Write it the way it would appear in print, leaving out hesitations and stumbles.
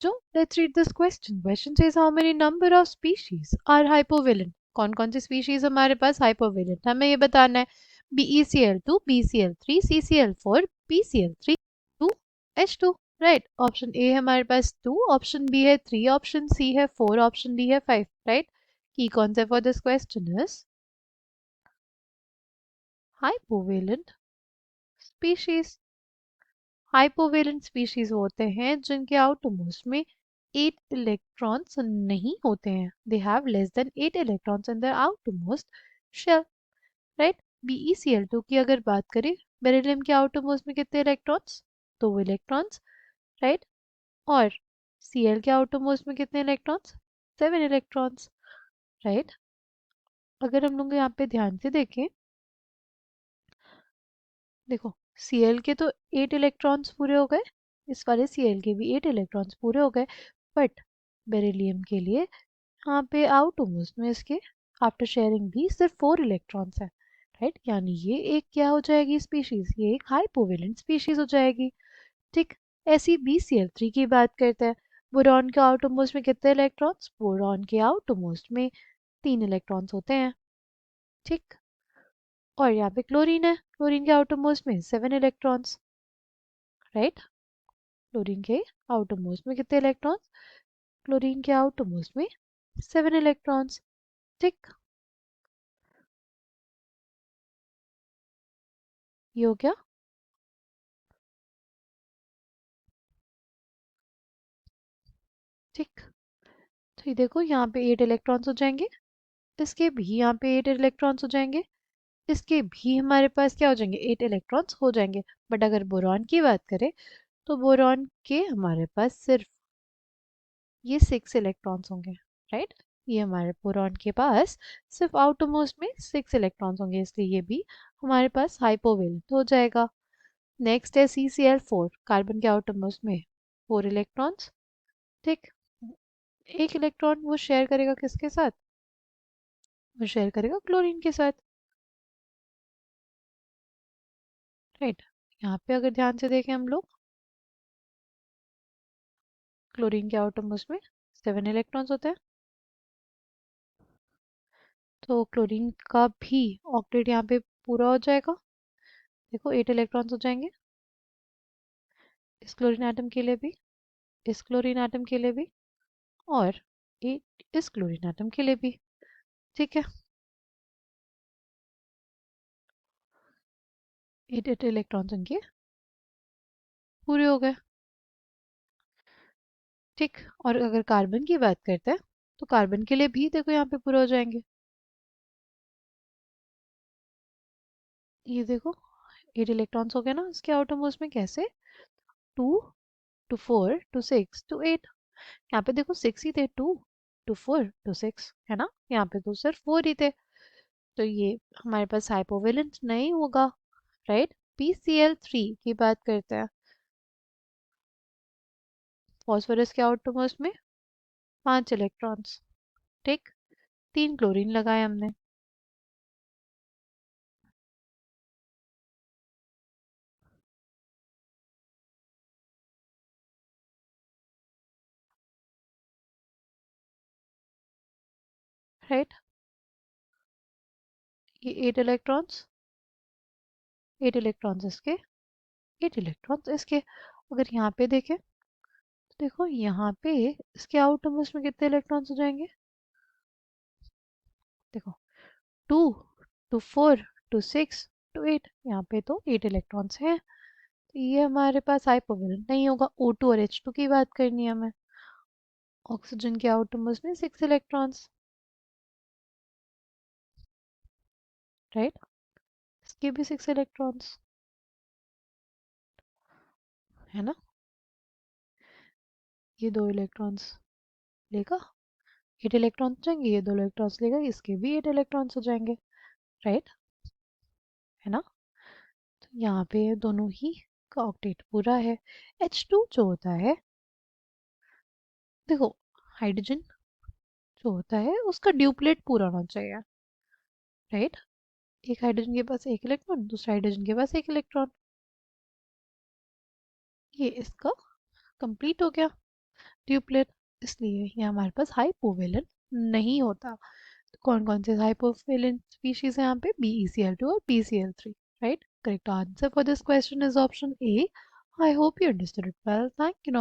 बच्चों, let's read this question. Question says how many number of species are hypovalent. कौन कौन सी species हमारे पास हाइपोवेलेंट, हमें ये बताना है. BeCl2, BCl3, CCl4, PCl3, 2, H2. Right. Option A है हमारे पास 2, ऑप्शन बी है 3, ऑप्शन सी है 4, ऑप्शन डी है 5. राइट. की concept for this question is hypovalent species. Hypovalent species होते हैं जिनके आउटरमोस्ट में 8 इलेक्ट्रॉन्स नहीं होते हैं. They have less than 8 electrons in their outermost shell. Right. BeCl2 की अगर बात करें, बेरिलियम के आउटरमोस्ट में कितने इलेक्ट्रॉन्स? 2 इलेक्ट्रॉन्स. राइट. और Cl के आउटरमोस्ट में कितने इलेक्ट्रॉन्स? 7 इलेक्ट्रॉन्स. राइट. अगर हम लोग यहाँ पे ध्यान से देखें, देखो Cl के तो 8 इलेक्ट्रॉन्स पूरे हो गए, इस वाले Cl के भी 8 इलेक्ट्रॉन्स पूरे हो गए. बट बेरिलियम के लिए यहाँ पे आउटरमोस्ट में इसके आफ्टर शेयरिंग भी सिर्फ 4 इलेक्ट्रॉन्स हैं. राइट. यानी ये एक क्या हो जाएगी स्पीशीज, ये एक हाइपोवेलेंट स्पीशीज हो जाएगी. ठीक. ऐसी BCl3 की बात करते हैं. बोरॉन के आउटरमोस्ट में कितने इलेक्ट्रॉन्स? बोरॉन के आउटरमोस्ट में 3 इलेक्ट्रॉन्स होते हैं. ठीक. और यहाँ पे क्लोरीन है, क्लोरीन के आउटरमोस्ट में 7 इलेक्ट्रॉन्स. राइट. क्लोरीन के आउटरमोस्ट में कितने इलेक्ट्रॉन्स? क्लोरीन के आउटरमोस्ट में 7 इलेक्ट्रॉन्स. ठीक. ये हो गया. ठीक. तो ये देखो यहाँ पे 8 इलेक्ट्रॉन्स हो जाएंगे, इसके भी यहाँ पे 8 इलेक्ट्रॉन्स हो जाएंगे, इसके भी हमारे पास क्या हो जाएंगे? 8 इलेक्ट्रॉन्स हो जाएंगे. बट अगर बोरॉन की बात करें तो बोरॉन के हमारे पास सिर्फ ये 6 इलेक्ट्रॉन्स होंगे. राइट. ये हमारे बोरॉन के पास सिर्फ आउटरमोस्ट में 6 इलेक्ट्रॉन्स होंगे, इसलिए ये भी हमारे पास हाइपोवेलेंट हो जाएगा. नेक्स्ट है CCl4, कार्बन के आउटरमोस्ट में 4 इलेक्ट्रॉन्स. ठीक. एक इलेक्ट्रॉन वो शेयर करेगा किसके साथ? वो शेयर करेगा क्लोरीन के साथ. राइट. यहाँ पे अगर ध्यान से देखें हम लोग, क्लोरीन के आउटरमोस्ट में 7 इलेक्ट्रॉन्स होते हैं, तो क्लोरीन का भी ऑक्टेट यहाँ पे पूरा हो जाएगा. देखो 8 इलेक्ट्रॉन्स हो जाएंगे इस क्लोरीन एटम के लिए भी, इस क्लोरीन एटम के लिए भी, और 8 इस क्लोरीन एटम के लिए भी. ठीक है. 8 इलेक्ट्रॉन्स इनके पूरे हो गए. ठीक. और अगर कार्बन की बात करते हैं तो कार्बन के लिए भी देखो यहाँ पे पूरे हो जाएंगे. ये देखो 8 इलेक्ट्रॉन्स हो गए ना इसके आउटरमोस्ट में. कैसे? 2 टू 4 टू 6 टू 8. यहाँ पे देखो 6 ही थे, 2 टू 4 टू 6 है ना. यहाँ पे तो सिर्फ 4 ही थे, तो ये हमारे पास हाइपोवेलेंट नहीं होगा. राइट. PCl3 की बात करते हैं. फॉस्फोरस के आउटरमोस्ट में 5 इलेक्ट्रॉन्स. ठीक. 3 क्लोरीन लगाए हमने. राइट. ये 8 इलेक्ट्रॉन्स, 8 इलेक्ट्रॉन्स इसके, 8 इलेक्ट्रॉन्स इसके. अगर यहाँ पे देखें तो देखो यहाँ पे इसके आउटरमोस्ट में कितने इलेक्ट्रॉन्स हो जाएंगे? देखो 2 टू 4 टू 6 टू 8. यहाँ पे तो 8 इलेक्ट्रॉन्स हैं, तो ये हमारे पास हाइपोवेलेंट नहीं होगा. O2 और H2 की बात करनी है हमें. ऑक्सीजन के आउटरमोस्ट में 6 इलेक्ट्रॉन्स. राइट. इसके भी 6 इलेक्ट्रॉन्स है ना. ये 2 इलेक्ट्रॉन्स लेगा, 8 इलेक्ट्रॉन्स जाएंगे, ये 2 इलेक्ट्रॉन्स लेगा, इसके भी 8 इलेक्ट्रॉन्स हो जाएंगे. राइट. है ना. तो यहाँ पे दोनों ही का ऑक्टेट पूरा है. H2 जो होता है, देखो हाइड्रोजन जो होता है उसका ड्यूप्लेट पूरा होना चाहिए. राइट. एक हाइड्रोजन के पास एक इलेक्ट्रॉन, दूसरा हाइड्रोजन के पास एक इलेक्ट्रॉन. ये इसका कंप्लीट हो गया. ड्यूप्लेट, इसलिए ये हमारे पास हाइपोवेलेंट नहीं होता। तो कौन कौन से हाइपोवेलेंट स्पीशीज है यहाँ पे, BeCl2 और BCl3, right? Correct answer for this question is option A. I hope you understood it well. Thank you.